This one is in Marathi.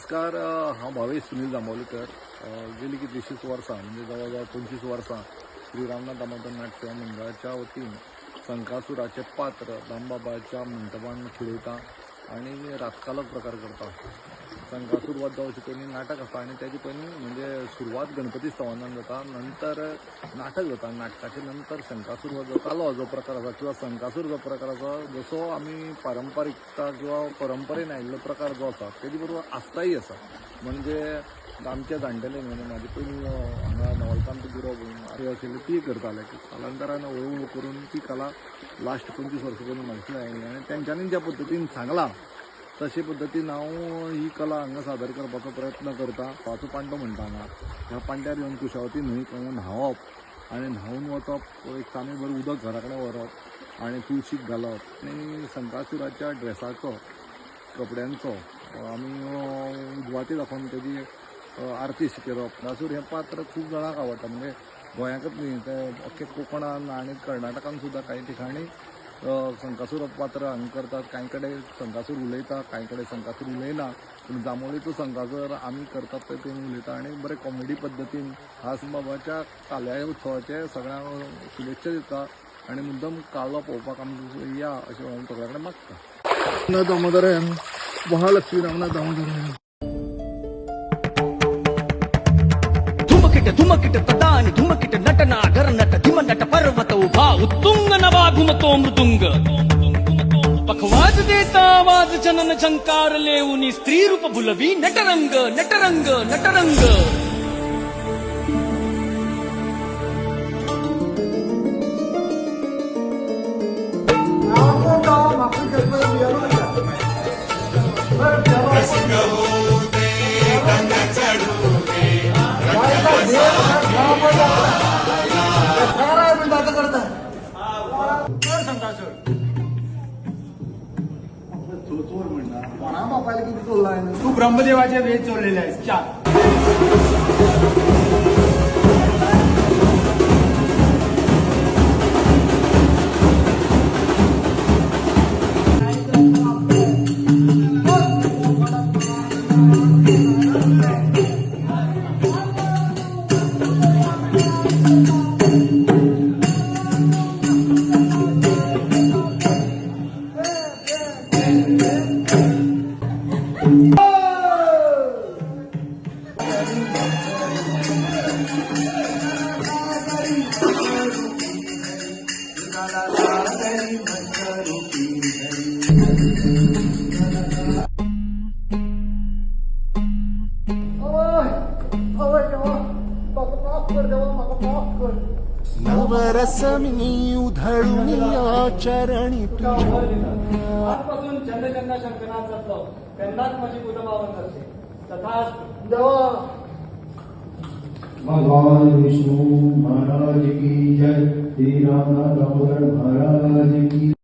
नमस्कार. हांव भावेश सुनील जांभवलीकर. गेली कितलीशींच वर्सां म्हणजे जवळ 25 वर्सां श्री रामनाथ दामोदर नाट्य मंडळाच्या वतीन संकासुराचे पात्र दामबाबाच्या मंडपान खेळयता आणि रातकालो प्रकार करता. संकासूर वध जावचे पयलीं नाटक आसता आनी तेजे पयलीं म्हणजे सुरवात गणपती स्तवानान जाता, नंतर नाटक जाता. नाटकाचे नंतर संकासूर वध जातालो जो प्रकार आसा किंवा संकासूर जो प्रकार आसा, जसो आमी पारंपारीकता किंवा परंपरेन आयिल्लो प्रकार जो आसा तेजे बरोबर आस्थायी आसा. म्हणजे आमच्या जाणटेले म्हणजे म्हाजे पयलीं हांगा नवलकांत गुरव आशिल्ले ती करताले. कालांतरान हळू करून ती कला लास्ट 25 वर्सां पयलीं म्हाजे आयिल्ली आनी तेंच्यांनी ज्या पद्दतीन सांगलां तशे पद्दतीन हांव ही कला हांगा सादर करपाचो प्रयत्न करता. पांचो पांटो म्हणटा हांगा ह्या पांट्यार येवन कुशावती न्हंयक न्हांवप आनी न्हांवन वचप, एक तांबेभर उदक घरा कडेन व्हरप आनी तुळशीक घालप आनी संकासुराच्या ड्रेसाचो कपड्यांचो आमी उजवाती दाखोवन तेजी आरती करप. संकासूर हें पात्र खूब जाणांक आवडटा, म्हणजे गोंयाकच न्ही ते अख्खे कोकणान आनी कर्नाटकान सुद्दां कांय ठिकाणी संकासूर पात्र हांगा करतात. कांय कडेन संकासूर उलयता, कांय कडेन संकासूर उलयना, पूण जांभवलीचो संकासूर आमी करतात ते थंय उलयता आनी बरे कॉमेडी पद्दतीन हास बाबाच्या काल्या उत्सवाचे सगळ्यांक शुभेच्छा दिता आनी मुद्दम कालो पळोवपाक आमी या अशें हांव सगळ्या कडेन मागता. रामनाथ दामोदरान, महालक्ष्मी रामनाथ दामोदरान. धुमकिट तदानि धुमकिट नटना गरनट धिमनट पर्वत उभा उत्तुंग नवा घुमतो मृदुंग पखवाज देता आवाज जनन झंकार लेऊनी स्त्री रूप भुलवी नटरंग नटरंग नटरंग. तू ब्रह्मदेवाचे वेद चोरलेले आहेस. चाल. नवरसमी उधळुनी आचरणी तुझ्या आजपासून चंद्रचंद्र शंकरनाथ जातलो तेन्नाच माझी पूजा पावन जातली. तथास्तु. देवा भगवान विष्णु महाराज की जय. श्री रामनाथ दामोदर महाराज की